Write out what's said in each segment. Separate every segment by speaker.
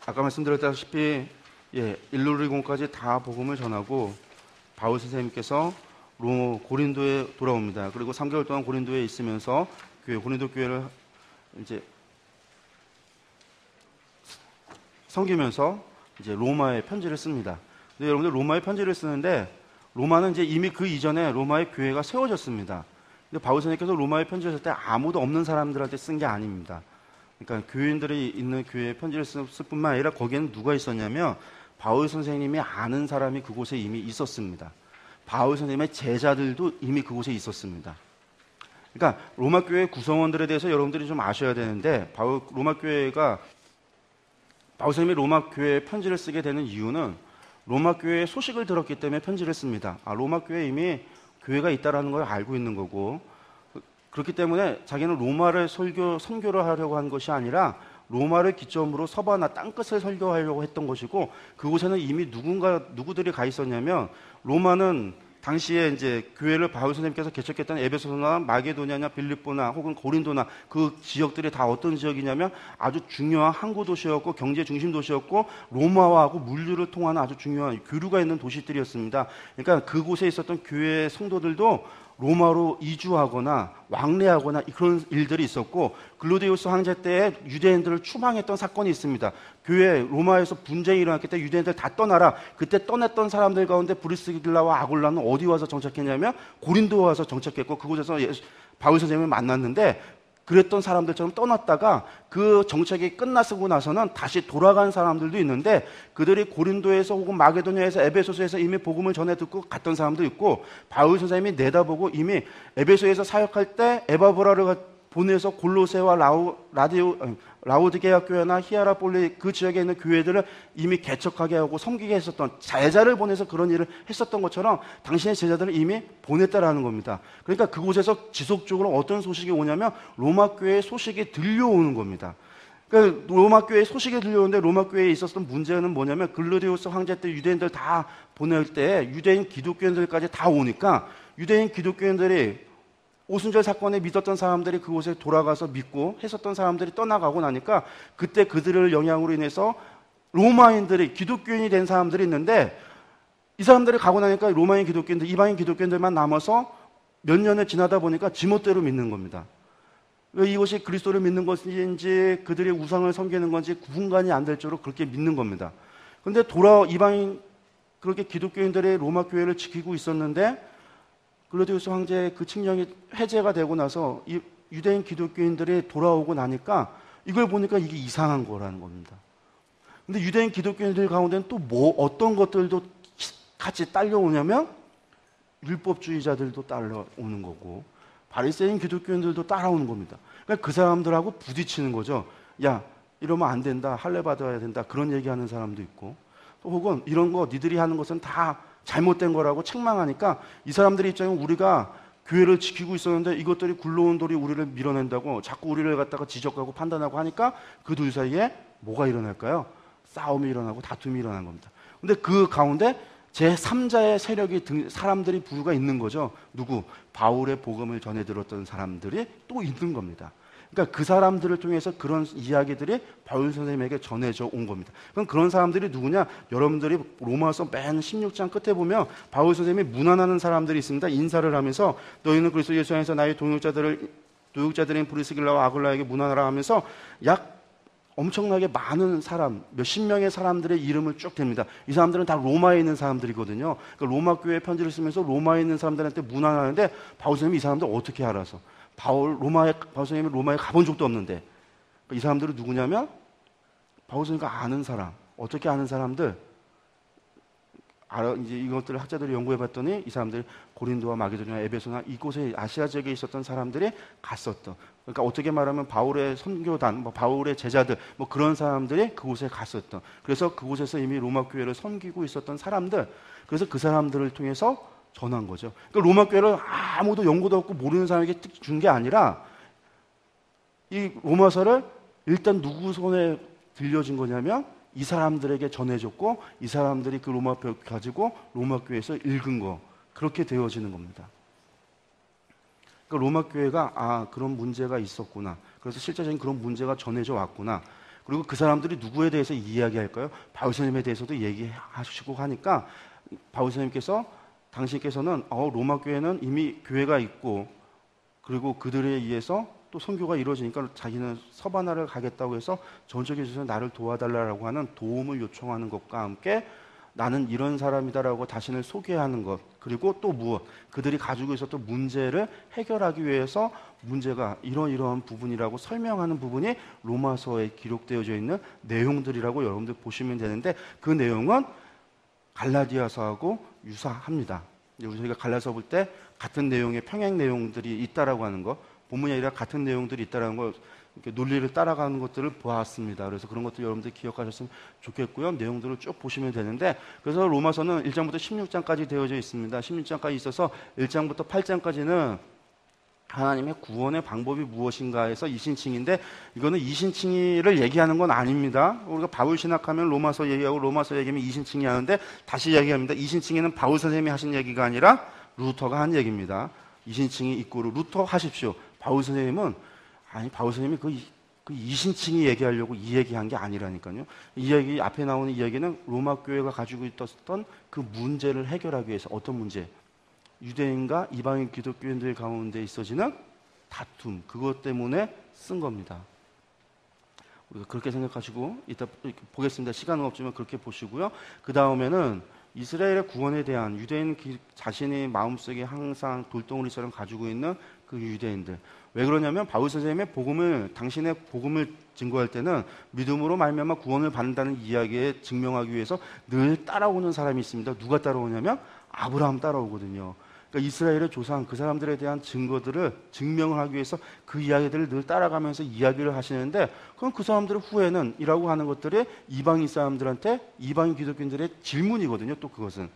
Speaker 1: 아까 말씀드렸다시피 일루리곤까지 다 복음을 전하고 바울 선생님께서 고린도에 돌아옵니다. 그리고 3개월 동안 고린도에 있으면서 고린도 교회를 이제 섬기면서 이제 로마에 편지를 씁니다. 근데 여러분들 로마에 편지를 쓰는데 로마는 이제 이미 그 이전에 로마의 교회가 세워졌습니다. 근데 바울 선생님께서 로마에 편지를 쓸 때 아무도 없는 사람들한테 쓴 게 아닙니다. 그러니까 교인들이 있는 교회에 편지를 쓸 뿐만 아니라 거기에는 누가 있었냐면 바울 선생님이 아는 사람이 그곳에 이미 있었습니다. 바울 선생님의 제자들도 이미 그곳에 있었습니다. 그러니까 로마 교회 구성원들에 대해서 여러분들이 좀 아셔야 되는데 로마 교회가 바울 선생님이 로마 교회에 편지를 쓰게 되는 이유는 로마 교회의 소식을 들었기 때문에 편지를 씁니다. 로마 교회에 이미 교회가 있다라는 걸 알고 있는 거고, 그렇기 때문에 자기는 로마를 선교를 하려고 한 것이 아니라 로마를 기점으로 서바나 땅끝을 설교하려고 했던 것이고, 그곳에는 이미 누구들이 가 있었냐면 로마는 당시에 이제 교회를 바울 선생님께서 개척했던 에베소나 마게도냐나 빌립보나 혹은 고린도나 그 지역들이 다 어떤 지역이냐면 아주 중요한 항구 도시였고 경제 중심 도시였고 로마하고 물류를 통하는 아주 중요한 교류가 있는 도시들이었습니다. 그러니까 그곳에 있었던 교회 성도들도 로마로 이주하거나 왕래하거나 그런 일들이 있었고, 글로디우스 황제 때에 유대인들을 추방했던 사건이 있습니다. 교회 로마에서 분쟁이 일어났기 때문에 유대인들 다 떠나라. 그때 떠났던 사람들 가운데 브리스길라와 아굴라는 어디 와서 정착했냐면 고린도에 와서 정착했고, 그곳에서 바울 선생님을 만났는데 그랬던 사람들처럼 떠났다가 그 정책이 끝났고 나서는 다시 돌아간 사람들도 있는데, 그들이 고린도에서 혹은 마게도냐에서 에베소서에서 이미 복음을 전해 듣고 갔던 사람도 있고, 바울 선생님이 내다보고 이미 에베소에서 사역할 때 에바브라를 보내서 골로새와 라오디게아 교회나 히아라폴리 그 지역에 있는 교회들을 이미 개척하게 하고 섬기게 했었던 제자를 보내서 그런 일을 했었던 것처럼 당신의 제자들을 이미 보냈다라는 겁니다. 그러니까 그곳에서 지속적으로 어떤 소식이 오냐면 로마 교회의 소식이 들려오는 겁니다. 그러니까 로마 교회의 소식이 들려오는데 로마 교회에 있었던 문제는 뭐냐면 글로디우스 황제 때 유대인들 다 보낼 때 유대인 기독교인들까지 다 오니까 유대인 기독교인들이 오순절 사건에 믿었던 사람들이 그곳에 돌아가서 믿고 했었던 사람들이 떠나가고 나니까 그때 그들을 영향으로 인해서 로마인들이 기독교인이 된 사람들이 있는데, 이 사람들이 가고 나니까 로마인 기독교인들, 이방인 기독교인들만 남아서 몇 년을 지나다 보니까 지멋대로 믿는 겁니다. 왜 이것이 그리스도를 믿는 것인지 그들의 우상을 섬기는 건지 구분간이 안 될 정도로 그렇게 믿는 겁니다. 그런데 이방인 그렇게 기독교인들의 로마 교회를 지키고 있었는데 글로디우스 황제의 그 칙령이 해제가 되고 나서 이 유대인 기독교인들이 돌아오고 나니까 이걸 보니까 이게 이상한 거라는 겁니다. 근데 유대인 기독교인들 가운데는 또 어떤 것들도 같이 딸려오냐면 율법주의자들도 따라오는 거고 바리새인 기독교인들도 따라오는 겁니다. 그러니까 그 사람들하고 부딪히는 거죠. 야, 이러면 안 된다, 할례 받아야 된다, 그런 얘기하는 사람도 있고, 또 혹은 이런 거 니들이 하는 것은 다 잘못된 거라고 책망하니까 이 사람들의 입장은 우리가 교회를 지키고 있었는데 이것들이 굴러온 돌이 우리를 밀어낸다고 자꾸 우리를 갖다가 지적하고 판단하고 하니까 그 둘 사이에 뭐가 일어날까요? 싸움이 일어나고 다툼이 일어난 겁니다. 근데 그 가운데 제3자의 세력이 사람들이 부류가 있는 거죠. 누구? 바울의 복음을 전해 들었던 사람들이 또 있는 겁니다. 그러니까 그 사람들을 통해서 그런 이야기들이 바울 선생님에게 전해져 온 겁니다. 그럼 그런 사람들이 누구냐? 여러분들이 로마서 맨 16장 끝에 보면 바울 선생님이 문안하는 사람들이 있습니다. 인사를 하면서 너희는 그리스도 예수 안에서 나의 동역자들인 브리스길라와 아굴라에게 문안하라 하면서 약 엄청나게 많은 사람, 몇십 명의 사람들의 이름을 쭉 댑니다. 이 사람들은 다 로마에 있는 사람들이거든요. 그러니까 로마 교회에 편지를 쓰면서 로마에 있는 사람들한테 문안하는데 바울 선생님이 이 사람들 어떻게 알아서? 바울 선생님이 로마에 가본 적도 없는데, 이 사람들은 누구냐면 바울 선생님과 아는 사람. 어떻게 아는 사람들? 이제 이것들을 학자들이 연구해 봤더니 이 사람들이 고린도와 마게도냐, 에베소나 이곳에 아시아 지역에 있었던 사람들이 갔었던. 그러니까 어떻게 말하면 바울의 선교단, 바울의 제자들, 그런 사람들이 그곳에 갔었던. 그래서 그곳에서 이미 로마 교회를 섬기고 있었던 사람들. 그래서 그 사람들을 통해서 전한 거죠. 그러니까 로마 교회를 아무도 연고도 없고 모르는 사람에게 준 게 아니라 이 로마서를 일단 누구 손에 들려진 거냐면 이 사람들에게 전해줬고 이 사람들이 그 로마표 가지고 로마 교회에서 읽은 거, 그렇게 되어지는 겁니다. 그러니까 로마 교회가 그런 문제가 있었구나. 그래서 실제적인 그런 문제가 전해져 왔구나. 그리고 그 사람들이 누구에 대해서 이야기할까요? 바울 선생님에 대해서도 얘기하시고 하니까 바울 선생님께서 당신께서는 로마 교회는 이미 교회가 있고 그리고 그들에 의해서 또 선교가 이루어지니까 자기는 서바나를 가겠다고 해서 전적에서 나를 도와달라고 하는 도움을 요청하는 것과 함께 나는 이런 사람이다라고 자신을 소개하는 것, 그리고 또 무엇, 그들이 가지고 있었던 문제를 해결하기 위해서 문제가 이러이러한 부분이라고 설명하는 부분이 로마서에 기록되어져 있는 내용들이라고 여러분들 보시면 되는데, 그 내용은 갈라디아서하고 유사합니다. 우리 저희가 갈라서 볼 때 같은 내용의 평행 내용들이 있다라고 하는 것, 본문이 아니라 같은 내용들이 있다라는 걸, 이렇게 논리를 따라가는 것들을 보았습니다. 그래서 그런 것들 여러분들 기억하셨으면 좋겠고요. 내용들을 쭉 보시면 되는데, 그래서 로마서는 1장부터 16장까지 되어져 있습니다. 16장까지 있어서 1장부터 8장까지는 하나님의 구원의 방법이 무엇인가 해서 이신칭인데, 이거는 이신칭의를 얘기하는 건 아닙니다. 우리가 바울 신학하면 로마서 얘기하고 로마서 얘기하면 이신칭의 하는데, 다시 이야기합니다. 이신칭의는 바울 선생님이 하신 얘기가 아니라 루터가 한 얘기입니다. 이신칭의 이꼬르 루터 하십시오. 바울 선생님은 바울 선생님이 그 이신칭의 얘기하려고 이 얘기한 게 아니라니까요. 이 얘기 앞에 나오는 이야기는 로마 교회가 가지고 있었던 그 문제를 해결하기 위해서, 어떤 문제? 유대인과 이방인 기독교인들 가운데 있어지는 다툼, 그것 때문에 쓴 겁니다. 우리가 그렇게 생각하시고 이따 보겠습니다. 시간은 없지만 그렇게 보시고요. 그 다음에는 이스라엘의 구원에 대한, 유대인 자신이 마음속에 항상 돌덩어리처럼 가지고 있는 그 유대인들, 왜 그러냐면 바울 선생님의 복음을, 당신의 복음을 증거할 때는 믿음으로 말미암아 구원을 받는다는 이야기에 증명하기 위해서 늘 따라오는 사람이 있습니다. 누가 따라오냐면 아브라함 따라오거든요. 그러니까 이스라엘의 조상, 그 사람들에 대한 증거들을 증명을 하기 위해서 그 이야기들을 늘 따라가면서 이야기를 하시는데, 그럼 그 사람들의 후에는 이라고 하는 것들이 이방인 사람들한테, 이방인 기독교인들의 질문이거든요. 또 그것은,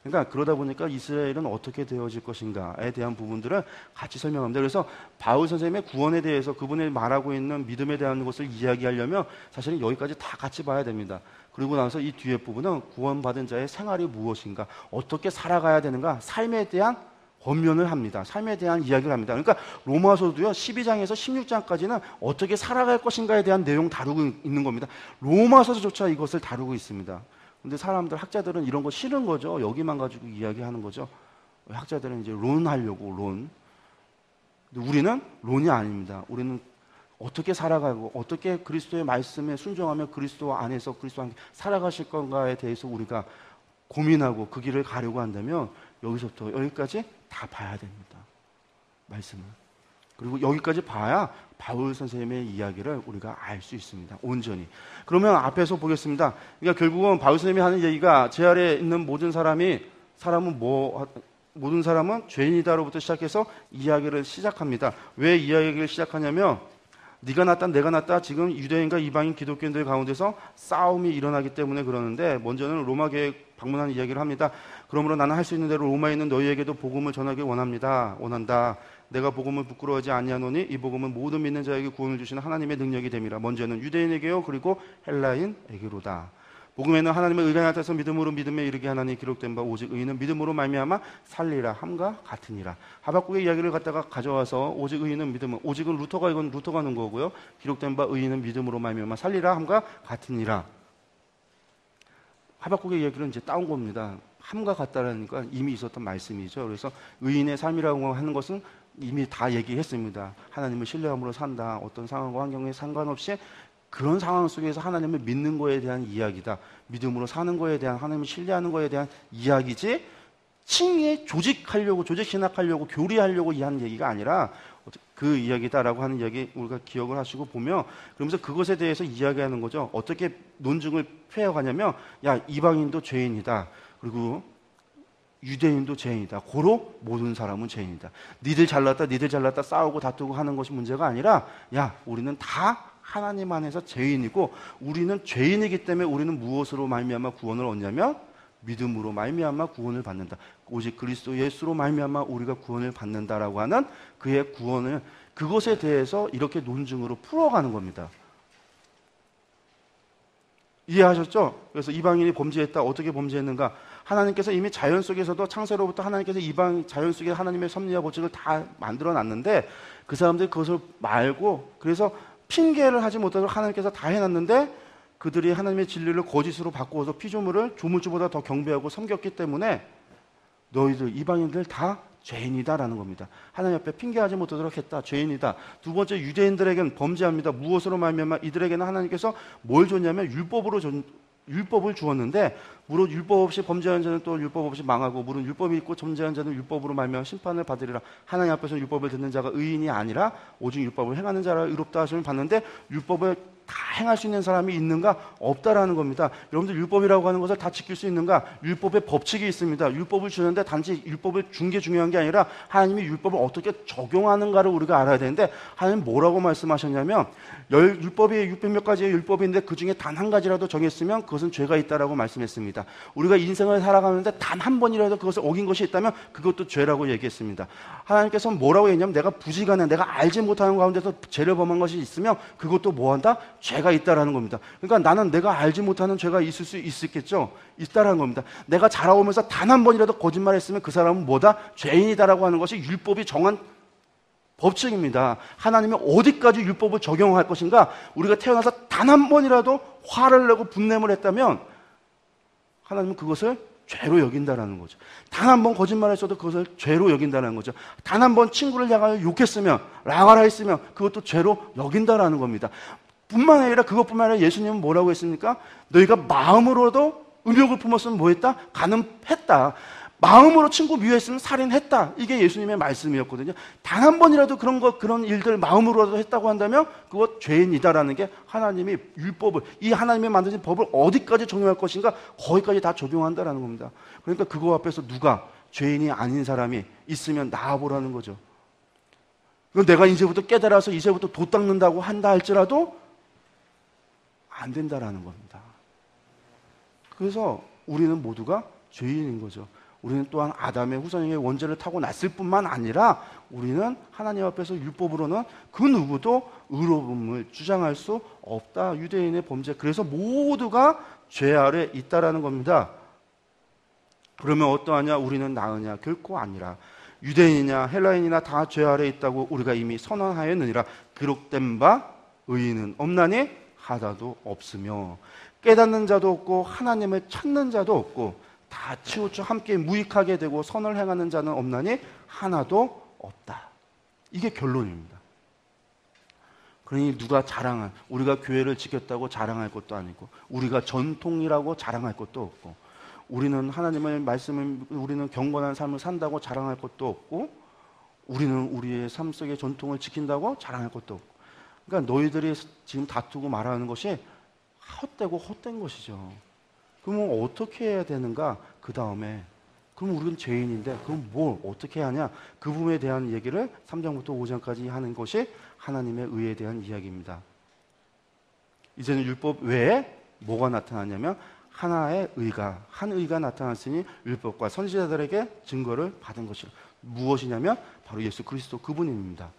Speaker 1: 그러니까 그러다 보니까 이스라엘은 어떻게 되어질 것인가에 대한 부분들을 같이 설명합니다. 그래서 바울 선생님의 구원에 대해서, 그분이 말하고 있는 믿음에 대한 것을 이야기하려면 사실은 여기까지 다 같이 봐야 됩니다. 그리고 나서 이 뒤에 부분은 구원받은 자의 생활이 무엇인가, 어떻게 살아가야 되는가, 삶에 대한 권면을 합니다. 삶에 대한 이야기를 합니다. 그러니까 로마서도요, 12장에서 16장까지는 어떻게 살아갈 것인가에 대한 내용 다루고 있는 겁니다. 로마서조차 이것을 다루고 있습니다. 근데 사람들, 학자들은 이런 거 싫은 거죠. 여기만 가지고 이야기하는 거죠. 학자들은 이제 론하려고, 론. 근데 우리는 론이 아닙니다. 우리는 어떻게 살아가고 어떻게 그리스도의 말씀에 순종하며 그리스도 안에서 그리스도와 함께 살아가실 건가에 대해서 우리가 고민하고 그 길을 가려고 한다면 여기서부터 여기까지 다 봐야 됩니다. 말씀을. 그리고 여기까지 봐야 바울 선생님의 이야기를 우리가 알 수 있습니다. 온전히. 그러면 앞에서 보겠습니다. 그러니까 결국은 바울 선생님이 하는 얘기가, 제 아래에 있는 모든 사람은 죄인이다로부터 시작해서 이야기를 시작합니다. 왜 이야기를 시작하냐면, 네가 낫다 내가 낫다, 지금 유대인과 이방인 기독교인들 가운데서 싸움이 일어나기 때문에 그러는데, 먼저는 로마 교회 방문하는 이야기를 합니다. 그러므로 나는 할 수 있는 대로 로마에 있는 너희에게도 복음을 전하길 원한다. 내가 복음을 부끄러워하지 아니하노니 이 복음은 모든 믿는 자에게 구원을 주시는 하나님의 능력이 됨이라. 먼저는 유대인에게요, 그리고 헬라인에게로다. 복음에는 하나님의 의가 나타나서 믿음으로 믿음에 이르게 하나니 기록된 바 오직 의인은 믿음으로 말미암아 살리라 함과 같으니라. 하박국의 이야기를 갖다가 가져와서 오직 의인은 믿음은, 오직은 루터가, 이건 루터가 넣은 거고요. 기록된 바 의인은 믿음으로 말미암아 살리라 함과 같으니라. 하박국의 이야기를 이제 따온 겁니다. 함과 같다라니까 이미 있었던 말씀이죠. 그래서 의인의 삶이라고 하는 것은 이미 다 얘기했습니다. 하나님을 신뢰함으로 산다. 어떤 상황과 환경에 상관없이 그런 상황 속에서 하나님을 믿는 거에 대한 이야기다. 믿음으로 사는 거에 대한, 하나님을 신뢰하는 거에 대한 이야기지, 칭의에 조직하려고, 조직신학하려고, 교리하려고 하는 얘기가 아니라 그 이야기다라고 하는 이야기 우리가 기억을 하시고 보면, 그러면서 그것에 대해서 이야기하는 거죠. 어떻게 논증을 펴가냐면, 야, 이방인도 죄인이다. 그리고 유대인도 죄인이다. 고로 모든 사람은 죄인이다. 니들 잘났다 싸우고 다투고 하는 것이 문제가 아니라, 야, 우리는 다 하나님 안에서 죄인이고, 우리는 죄인이기 때문에 우리는 무엇으로 말미암아 구원을 얻냐면 믿음으로 말미암아 구원을 받는다. 오직 그리스도 예수로 말미암아 우리가 구원을 받는다라고 하는 그의 구원을, 그것에 대해서 이렇게 논증으로 풀어가는 겁니다. 이해하셨죠? 그래서 이방인이 범죄했다. 어떻게 범죄했는가? 하나님께서 이미 자연 속에서도, 창세로부터 하나님께서 이방 자연 속에 하나님의 섭리와 법칙을 다 만들어 놨는데 그 사람들이 그것을 말고, 그래서 핑계를 하지 못하도록 하나님께서 다 해놨는데 그들이 하나님의 진리를 거짓으로 바꾸어서 피조물을 조물주보다 더 경배하고 섬겼기 때문에 너희들 이방인들 다 죄인이다라는 겁니다. 하나님 앞에 핑계하지 못하도록 했다. 죄인이다. 두 번째, 유대인들에게는 범죄합니다. 무엇으로 말미암아 이들에게는 하나님께서 뭘 줬냐면 율법을 주었는데 무릇 율법 없이 범죄한 자는 또 율법 없이 망하고 무릇 율법이 있고 범죄한 자는 율법으로 말미암아 심판을 받으리라. 하나님 앞에서 율법을 듣는 자가 의인이 아니라 오직 율법을 행하는 자라 의롭다 하심을 받는데 율법을 다 행할 수 있는 사람이 있는가? 없다라는 겁니다. 여러분들 율법이라고 하는 것을 다 지킬 수 있는가? 율법의 법칙이 있습니다. 율법을 주는데 단지 율법을 준 게 중요한 게 아니라 하나님이 율법을 어떻게 적용하는가를 우리가 알아야 되는데 하나님 뭐라고 말씀하셨냐면 율법이 600몇 가지의 율법인데 그중에 단 한 가지라도 정했으면 그것은 죄가 있다라고 말씀했습니다. 우리가 인생을 살아가는데 단 한 번이라도 그것을 어긴 것이 있다면 그것도 죄라고 얘기했습니다. 하나님께서는 뭐라고 했냐면 내가 부지간에 내가 알지 못하는 가운데서 죄를 범한 것이 있으면 그것도 뭐한다? 죄가 있다라는 겁니다. 그러니까 나는 내가 알지 못하는 죄가 있을 수 있겠죠? 있다라는 겁니다. 내가 자라오면서 단 한 번이라도 거짓말했으면 그 사람은 뭐다? 죄인이다라고 하는 것이 율법이 정한 법칙입니다. 하나님이 어디까지 율법을 적용할 것인가? 우리가 태어나서 단 한 번이라도 화를 내고 분냄을 했다면 하나님은 그것을 죄로 여긴다라는 거죠. 단 한 번 거짓말했어도 그것을 죄로 여긴다는 거죠. 단 한 번 친구를 향하여 욕했으면, 라가라 했으면 그것도 죄로 여긴다라는 겁니다. 뿐만 아니라 그것뿐만 아니라 예수님은 뭐라고 했습니까? 너희가 마음으로도 음욕을 품었으면 뭐했다? 간음했다. 마음으로 친구 미워했으면 살인했다. 이게 예수님의 말씀이었거든요. 단 한 번이라도 그런 일들 마음으로라도 했다고 한다면 그것 죄인이다라는 게 하나님이 율법을, 이 하나님이 만드신 법을 어디까지 적용할 것인가 거기까지 다 적용한다라는 겁니다. 그러니까 그거 앞에서 누가 죄인이 아닌 사람이 있으면 나와보라는 거죠. 그럼 내가 이제부터 깨달아서 이제부터 도 닦는다고 한다 할지라도 안 된다라는 겁니다. 그래서 우리는 모두가 죄인인 거죠. 우리는 또한 아담의 후손에게 원죄를 타고났을 뿐만 아니라 우리는 하나님 앞에서 율법으로는 그 누구도 의로움을 주장할 수 없다. 유대인의 범죄. 그래서 모두가 죄 아래 있다라는 겁니다. 그러면 어떠하냐? 우리는 나으냐? 결코 아니라. 유대인이냐 헬라인이나 다 죄 아래 있다고 우리가 이미 선언하였느니라. 기록된 바 의인은 없나니 하나도 없으며 깨닫는 자도 없고 하나님을 찾는 자도 없고 다 치우쳐 함께 무익하게 되고 선을 행하는 자는 없나니 하나도 없다. 이게 결론입니다. 그러니 누가 우리가 교회를 지켰다고 자랑할 것도 아니고 우리가 전통이라고 자랑할 것도 없고 우리는 하나님의 우리는 경건한 삶을 산다고 자랑할 것도 없고 우리는 우리의 삶 속의 전통을 지킨다고 자랑할 것도 없고 그러니까 너희들이 지금 다투고 말하는 것이 헛되고 헛된 것이죠. 그러면 어떻게 해야 되는가? 그 다음에 그럼 우리는 죄인인데 그럼 뭘 어떻게 하냐? 그 부분에 대한 얘기를 3장부터 5장까지 하는 것이 하나님의 의에 대한 이야기입니다. 이제는 율법 외에 뭐가 나타나냐면 한 의가 나타났으니 율법과 선지자들에게 증거를 받은 것이라. 무엇이냐면 바로 예수 그리스도 그분입니다.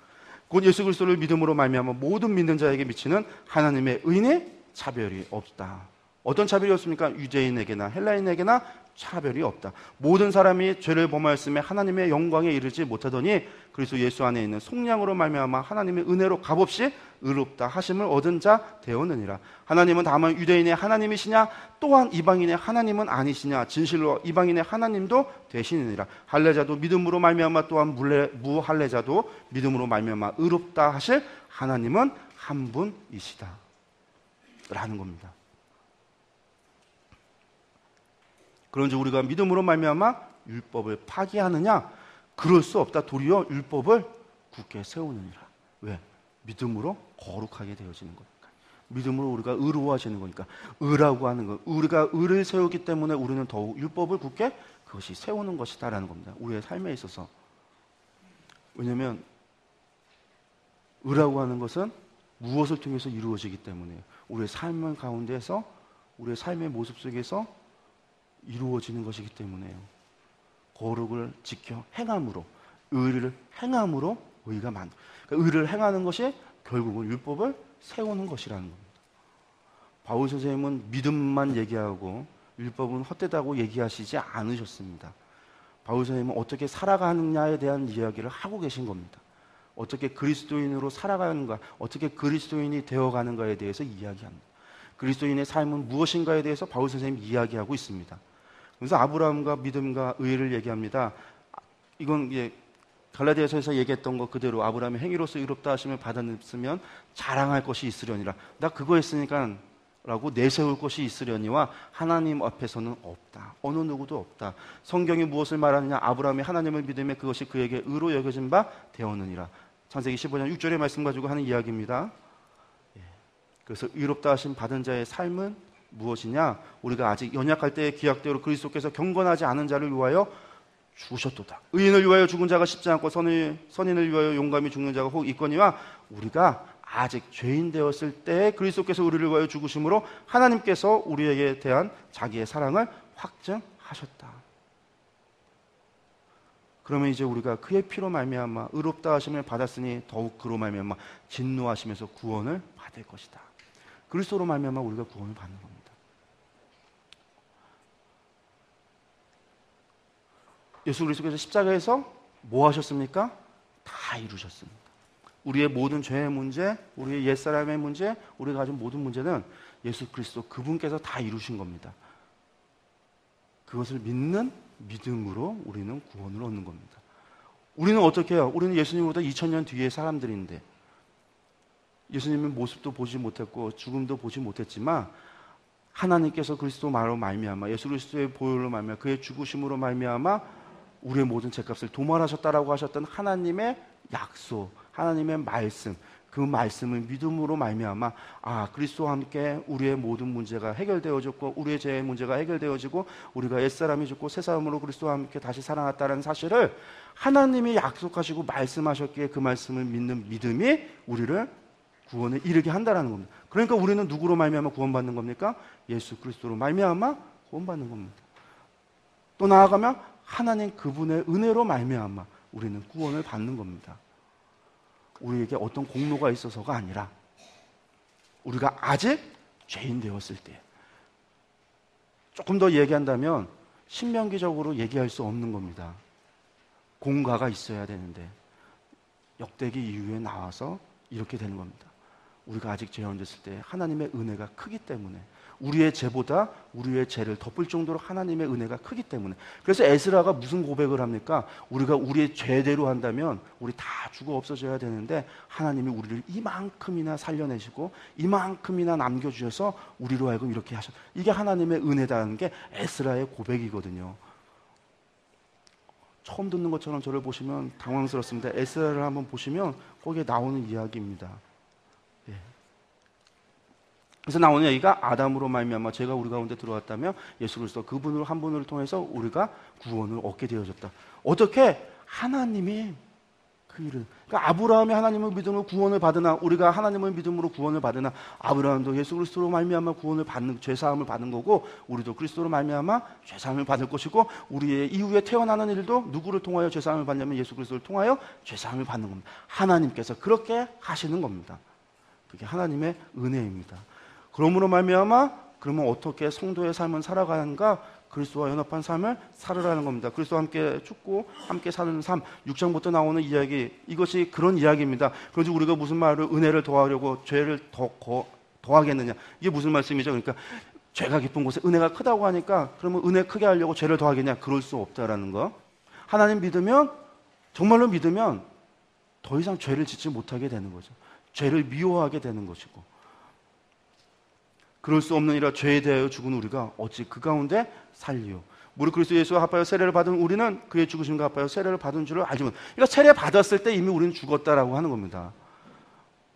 Speaker 1: 곧 예수 그리스도를 믿음으로 말미암아 모든 믿는 자에게 미치는 하나님의 의는 차별이 없다. 어떤 차별이 없습니까? 유대인에게나 헬라인에게나 차별이 없다. 모든 사람이 죄를 범하였음에 하나님의 영광에 이르지 못하더니 그리스도 예수 안에 있는 속량으로 말미암아 하나님의 은혜로 값없이 의롭다 하심을 얻은 자 되었느니라. 하나님은 다만 유대인의 하나님이시냐 또한 이방인의 하나님은 아니시냐 진실로 이방인의 하나님도 되시느니라. 할례자도 믿음으로 말미암아 또한 무할례자도 믿음으로 말미암아 의롭다 하실 하나님은 한 분이시다 라는 겁니다. 그런지 우리가 믿음으로 말미암아 율법을 파기하느냐? 그럴 수 없다. 도리어 율법을 굳게 세우느니라. 왜? 믿음으로 거룩하게 되어지는 거니까. 믿음으로 우리가 의로워지는 거니까. 의라고 하는 것. 우리가 의를 세우기 때문에 우리는 더욱 율법을 굳게 그것이 세우는 것이다라는 겁니다. 우리의 삶에 있어서. 왜냐하면 의라고 하는 것은 무엇을 통해서 이루어지기 때문에 우리의 삶 가운데서 우리의 삶의 모습 속에서 이루어지는 것이기 때문에요. 거룩을 지켜 행함으로 의를 행함으로 의가 그러니까 의를 행하는 것이 결국은 율법을 세우는 것이라는 겁니다. 바울 선생님은 믿음만 얘기하고 율법은 헛되다고 얘기하시지 않으셨습니다. 바울 선생님은 어떻게 살아가느냐에 대한 이야기를 하고 계신 겁니다. 어떻게 그리스도인으로 살아가는가, 어떻게 그리스도인이 되어가는가에 대해서 이야기합니다. 그리스도인의 삶은 무엇인가에 대해서 바울 선생님이 이야기하고 있습니다. 그래서 아브라함과 믿음과 의를 얘기합니다. 이건 갈라디아서에서 얘기했던 거 그대로 아브라함이 행위로서 의롭다 하심을 받았으면 자랑할 것이 있으려니라. 나 그거 했으니까 라고 내세울 것이 있으려니와 하나님 앞에서는 없다. 어느 누구도 없다. 성경이 무엇을 말하느냐? 아브라함이 하나님을 믿으며 그것이 그에게 의로 여겨진 바 되었느니라. 창세기 15장 6절의 말씀 가지고 하는 이야기입니다. 그래서 의롭다 하심 받은 자의 삶은 무엇이냐? 우리가 아직 연약할 때의 기약대로 그리스도께서 경건하지 않은 자를 위하여 죽으셨도다. 의인을 위하여 죽은 자가 쉽지 않고 선인을 위하여 용감히 죽는 자가 혹 있거니와 우리가 아직 죄인 되었을 때 그리스도께서 우리를 위하여 죽으심으로 하나님께서 우리에게 대한 자기의 사랑을 확증하셨다. 그러면 이제 우리가 그의 피로 말미암아 의롭다 하심을 받았으니 더욱 그로 말미암아 진노하심에서 구원을 받을 것이다. 그리스도로 말미암아 우리가 구원을 받는 겁니다. 예수 그리스도께서 십자가에서 뭐 하셨습니까? 다 이루셨습니다. 우리의 모든 죄의 문제, 우리의 옛사람의 문제, 우리가 가진 모든 문제는 예수 그리스도 그분께서 다 이루신 겁니다. 그것을 믿는 믿음으로 우리는 구원을 얻는 겁니다. 우리는 어떻게 해요? 우리는 예수님보다 2000년 뒤의 사람들인데 예수님의 모습도 보지 못했고 죽음도 보지 못했지만 하나님께서 그리스도 말로 말미암아 예수 그리스도의 보혈로 말미암아 그의 죽으심으로 말미암아 우리의 모든 죄값을 도말하셨다라고 하셨던 하나님의 약속, 하나님의 말씀, 그 말씀을 믿음으로 말미암아 그리스도와 함께 우리의 모든 문제가 해결되어졌고 우리의 죄의 문제가 해결되어지고 우리가 옛사람이 죽고 새사람으로 그리스도와 함께 다시 살아났다는 사실을 하나님이 약속하시고 말씀하셨기에 그 말씀을 믿는 믿음이 우리를 구원에 이르게 한다는 겁니다. 그러니까 우리는 누구로 말미암아 구원받는 겁니까? 예수 그리스도로 말미암아 구원받는 겁니다. 또 나아가면 하나님 그분의 은혜로 말미암아 우리는 구원을 받는 겁니다. 우리에게 어떤 공로가 있어서가 아니라 우리가 아직 죄인 되었을 때 조금 더 얘기한다면 신명기적으로 얘기할 수 없는 겁니다. 공가가 있어야 되는데 역대기 이후에 나와서 이렇게 되는 겁니다. 우리가 아직 죄인 됐을 때 하나님의 은혜가 크기 때문에 우리의 죄보다 우리의 죄를 덮을 정도로 하나님의 은혜가 크기 때문에 그래서 에스라가 무슨 고백을 합니까? 우리가 우리의 죄대로 한다면 우리 다 죽어 없어져야 되는데 하나님이 우리를 이만큼이나 살려내시고 이만큼이나 남겨주셔서 우리로 하여금 이렇게 하셨다. 이게 하나님의 은혜다는 게 에스라의 고백이거든요. 처음 듣는 것처럼 저를 보시면 당황스럽습니다. 에스라를 한번 보시면 거기에 나오는 이야기입니다. 그래서 나오는 얘기가 아담으로 말미암아 죄가 우리 가운데 들어왔다며 예수 그리스도 그분을 한 분을 통해서 우리가 구원을 얻게 되어졌다. 어떻게? 하나님이 그 일을 그러니까 아브라함이 하나님을 믿음으로 구원을 받으나 우리가 하나님을 믿음으로 구원을 받으나 아브라함도 예수 그리스도로 말미암아 구원을 받는 죄사함을 받는 거고 우리도 그리스도로 말미암아 죄사함을 받을 것이고 우리의 이후에 태어나는 일도 누구를 통하여 죄사함을 받냐면 예수 그리스도를 통하여 죄사함을 받는 겁니다. 하나님께서 그렇게 하시는 겁니다. 그게 하나님의 은혜입니다. 그러므로 말미암아 그러면 어떻게 성도의 삶을 살아가는가? 그리스도와 연합한 삶을 살으라는 겁니다. 그리스도와 함께 죽고 함께 사는 삶 6장부터 나오는 이야기 이것이 그런 이야기입니다. 그래서 우리가 무슨 말을 은혜를 더하려고 죄를 더하겠느냐 이게 무슨 말씀이죠? 그러니까 죄가 깊은 곳에 은혜가 크다고 하니까 그러면 은혜 크게 하려고 죄를 더하겠냐? 그럴 수 없다라는 거. 하나님 믿으면 정말로 믿으면 더 이상 죄를 짓지 못하게 되는 거죠. 죄를 미워하게 되는 것이고 그럴 수 없느니라 죄에 대하여 죽은 우리가 어찌 그 가운데 살리요. 무릇 그리스도 예수와 합하여 세례를 받은 우리는 그의 죽으심과 합하여 세례를 받은 줄을 알지만 그러니까 세례 받았을 때 이미 우리는 죽었다라고 하는 겁니다.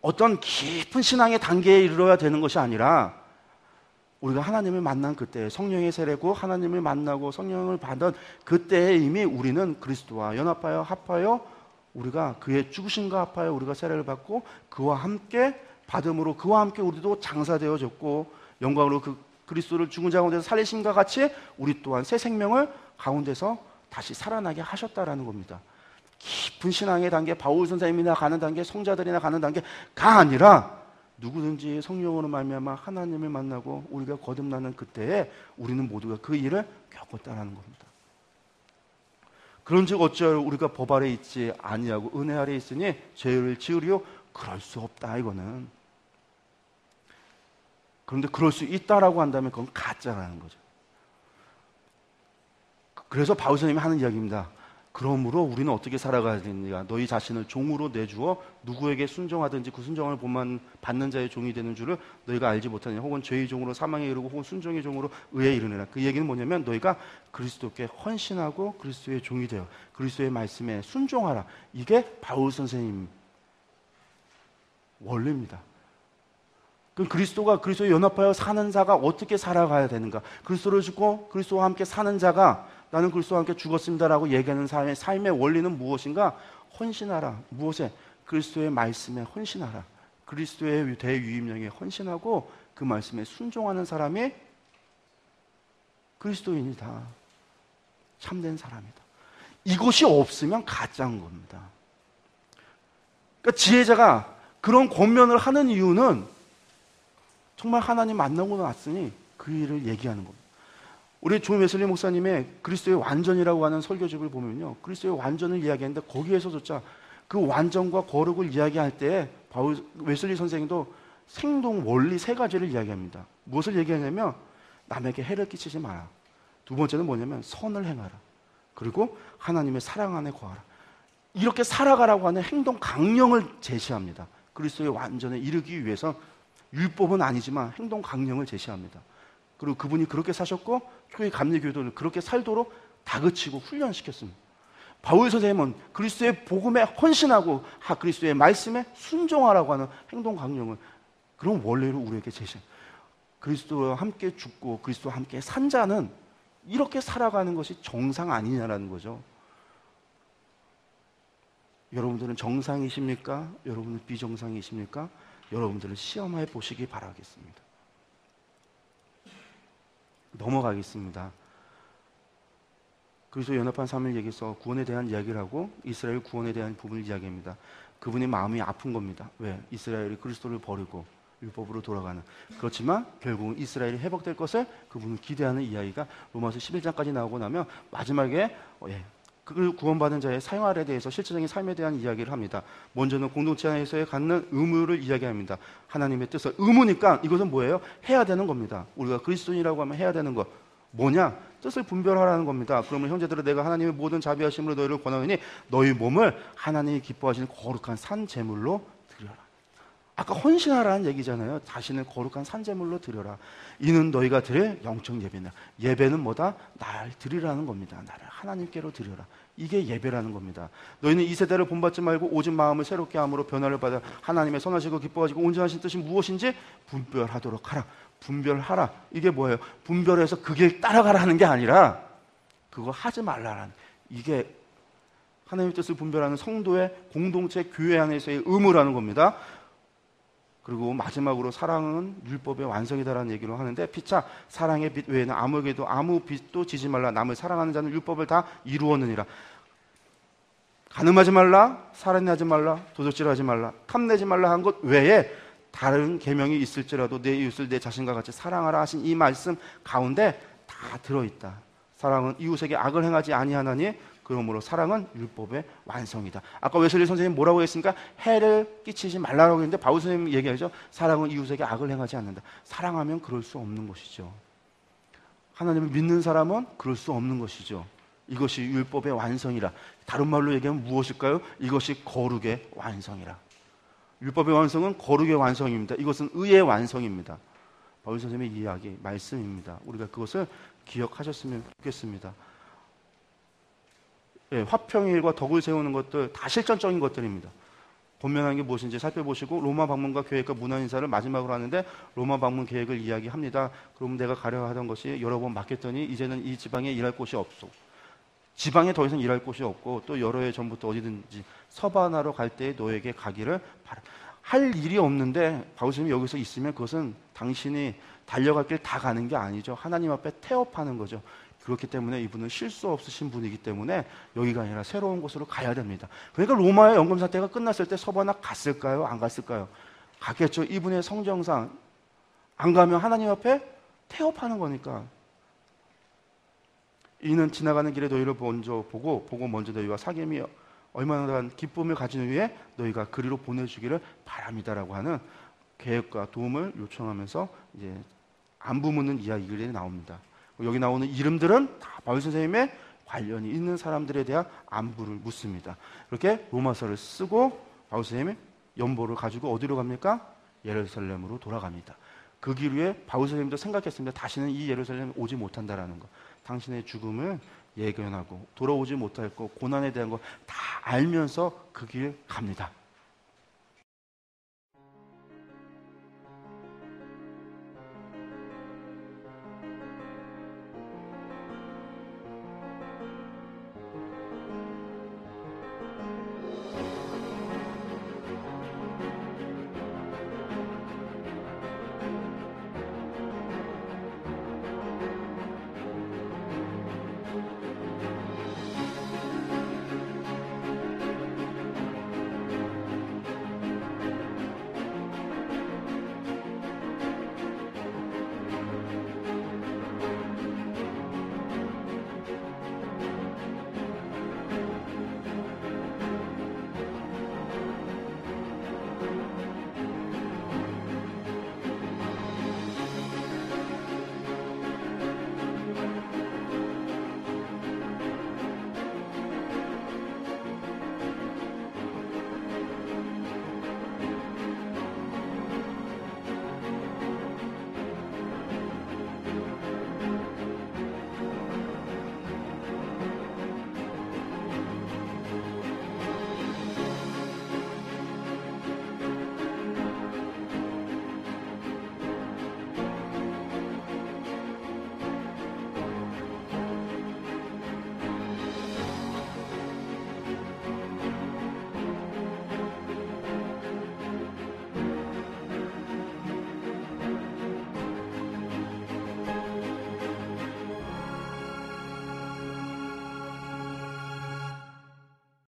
Speaker 1: 어떤 깊은 신앙의 단계에 이르러야 되는 것이 아니라 우리가 하나님을 만난 그때 성령의 세례고 하나님을 만나고 성령을 받은 그때에 이미 우리는 그리스도와 연합하여 합하여 우리가 그의 죽으심과 합하여 우리가 세례를 받고 그와 함께 받음으로 그와 함께 우리도 장사되어졌고 영광으로 그 그리스도를 죽은 자 가운데서 살리심과 같이 우리 또한 새 생명을 가운데서 다시 살아나게 하셨다라는 겁니다. 깊은 신앙의 단계, 바울 선생님이나 가는 단계, 성자들이나 가는 단계가 아니라 누구든지 성령으로 말미암아 하나님을 만나고 우리가 거듭나는 그때에 우리는 모두가 그 일을 겪었다라는 겁니다. 그런즉 어찌하여 우리가 법 아래 있지 아니하고 은혜 아래 있으니 죄를 지으리요? 그럴 수 없다 이거는. 그런데 그럴 수 있다라고 한다면 그건 가짜라는 거죠. 그래서 바울 선생님이 하는 이야기입니다. 그러므로 우리는 어떻게 살아가야 되느냐? 너희 자신을 종으로 내주어 누구에게 순종하든지 그 순종을 받는 자의 종이 되는 줄을 너희가 알지 못하느냐? 혹은 죄의 종으로 사망에 이르고 혹은 순종의 종으로 의에 이르느라. 그 얘기는 뭐냐면 너희가 그리스도께 헌신하고 그리스도의 종이 되어 그리스도의 말씀에 순종하라. 이게 바울 선생님 원리입니다. 그럼 그리스도에 연합하여 사는 자가 어떻게 살아가야 되는가? 그리스도를 죽고 그리스도와 함께 사는 자가 나는 그리스도와 함께 죽었습니다라고 얘기하는 삶의 원리는 무엇인가? 헌신하라. 무엇에? 그리스도의 말씀에 헌신하라. 그리스도의 대유임령에 헌신하고 그 말씀에 순종하는 사람이 그리스도인이다. 참된 사람이다. 이것이 없으면 가짜인 겁니다. 그러니까 지혜자가 그런 권면을 하는 이유는 정말 하나님 만나고 났으니 그 일을 얘기하는 겁니다. 우리 존 웨슬리 목사님의 그리스도의 완전이라고 하는 설교집을 보면요, 그리스도의 완전을 이야기하는데 거기에서조차 그 완전과 거룩을 이야기할 때 바울 웨슬리 선생님도 생동 원리 세 가지를 이야기합니다. 무엇을 얘기하냐면 남에게 해를 끼치지 마라. 두 번째는 뭐냐면 선을 행하라. 그리고 하나님의 사랑 안에 거하라. 이렇게 살아가라고 하는 행동 강령을 제시합니다. 그리스도의 완전에 이르기 위해서 율법은 아니지만 행동 강령을 제시합니다. 그리고 그분이 그렇게 사셨고 교회 감리교도를 그렇게 살도록 다그치고 훈련시켰습니다. 바울 선생님은 그리스도의 복음에 헌신하고 그리스도의 말씀에 순종하라고 하는 행동 강령을 그런 원리를 우리에게 제시합니다. 그리스도와 함께 죽고 그리스도와 함께 산 자는 이렇게 살아가는 것이 정상 아니냐라는 거죠. 여러분들은 정상이십니까? 여러분은 비정상이십니까? 여러분들을 시험해 보시기 바라겠습니다. 넘어가겠습니다. 그리스도 연합한 삶을 얘기해서 구원에 대한 이야기를 하고 이스라엘 구원에 대한 부분을 이야기합니다. 그분의 마음이 아픈 겁니다. 왜? 이스라엘이 그리스도를 버리고 율법으로 돌아가는. 그렇지만 결국은 이스라엘이 회복될 것을 그분은 기대하는 이야기가 로마서 11장까지 나오고 나면 마지막에 그 구원받은 자의 생활에 대해서 실제적인 삶에 대한 이야기를 합니다. 먼저는 공동체 안에서의 갖는 의무를 이야기합니다. 하나님의 뜻을. 의무니까 이것은 뭐예요? 해야 되는 겁니다. 우리가 그리스도인이라고 하면 해야 되는 것. 뭐냐? 뜻을 분별하라는 겁니다. 그러면 형제들아 내가 하나님의 모든 자비하심으로 너희를 권하노니 너희 몸을 하나님이 기뻐하시는 거룩한 산 제물로 드려라. 아까 헌신하라는 얘기잖아요. 자신을 거룩한 산 제물로 드려라. 이는 너희가 드릴 영적 예배냐. 예배는 뭐다? 날 드리라는 겁니다. 나를 하나님께로 드려라. 이게 예배라는 겁니다. 너희는 이 세대를 본받지 말고 오직 마음을 새롭게 함으로 변화를 받아 하나님의 선하시고 기뻐하시고 온전하신 뜻이 무엇인지 분별하도록 하라. 분별하라. 이게 뭐예요? 분별해서 그 길 따라가라는 게 아니라 그거 하지 말라라는, 이게 하나님의 뜻을 분별하는 성도의 공동체 교회 안에서의 의무라는 겁니다. 그리고 마지막으로 사랑은 율법의 완성이다라는 얘기를 하는데, 피차 사랑의 빛 외에는 아무에게도 아무 빛도 지지 말라. 남을 사랑하는 자는 율법을 다 이루었느니라. 간음하지 말라, 살인하지 말라, 도둑질하지 말라, 탐내지 말라 한 것 외에 다른 계명이 있을지라도 내 이웃을 내 자신과 같이 사랑하라 하신 이 말씀 가운데 다 들어있다. 사랑은 이웃에게 악을 행하지 아니하나니 그러므로 사랑은 율법의 완성이다. 아까 웨슬리 선생님 뭐라고 했습니까? 해를 끼치지 말라고 했는데 바울 선생님이 얘기하죠. 사랑은 이웃에게 악을 행하지 않는다. 사랑하면 그럴 수 없는 것이죠. 하나님을 믿는 사람은 그럴 수 없는 것이죠. 이것이 율법의 완성이라. 다른 말로 얘기하면 무엇일까요? 이것이 거룩의 완성이라. 율법의 완성은 거룩의 완성입니다. 이것은 의의 완성입니다. 바울 선생님의 이야기, 말씀입니다. 우리가 그것을 기억하셨으면 좋겠습니다. 화평의 일과 덕을 세우는 것들 다 실전적인 것들입니다. 권면하는 게 무엇인지 살펴보시고 로마 방문과 계획과 문화 인사를 마지막으로 하는데 로마 방문 계획을 이야기합니다. 그러면 내가 가려 하던 것이 여러 번 맡겼더니 이제는 이 지방에 일할 곳이 없어. 지방에 더 이상 일할 곳이 없고 또 여러 해 전부터 어디든지 서바나로 갈 때에 너에게 가기를 바라. 할 일이 없는데 바울 선생님이 여기서 있으면 그것은 당신이 달려갈 길 다 가는 게 아니죠. 하나님 앞에 태업하는 거죠. 그렇기 때문에 이분은 실수 없으신 분이기 때문에 여기가 아니라 새로운 곳으로 가야 됩니다. 그러니까 로마의 연금 사태가 끝났을 때 서바나 갔을까요? 안 갔을까요? 갔겠죠. 이분의 성정상 안 가면 하나님 앞에 태업하는 거니까. 이는 지나가는 길에 너희를 먼저 보고 먼저 너희와 사귐이 얼마나 기쁨을 가진 후에 너희가 그리로 보내주기를 바랍니다라고 하는 계획과 도움을 요청하면서 이제 안부 묻는 이야기들이 나옵니다. 여기 나오는 이름들은 다 바울 선생님의 관련이 있는 사람들에 대한 안부를 묻습니다. 이렇게 로마서를 쓰고 바울 선생님이 연보를 가지고 어디로 갑니까? 예루살렘으로 돌아갑니다. 그 길 위에 바울 선생님도 생각했습니다. 다시는 이 예루살렘에 오지 못한다라는 것. 당신의 죽음을 예견하고 돌아오지 못할 것, 고난에 대한 거 다 알면서 그 길 갑니다.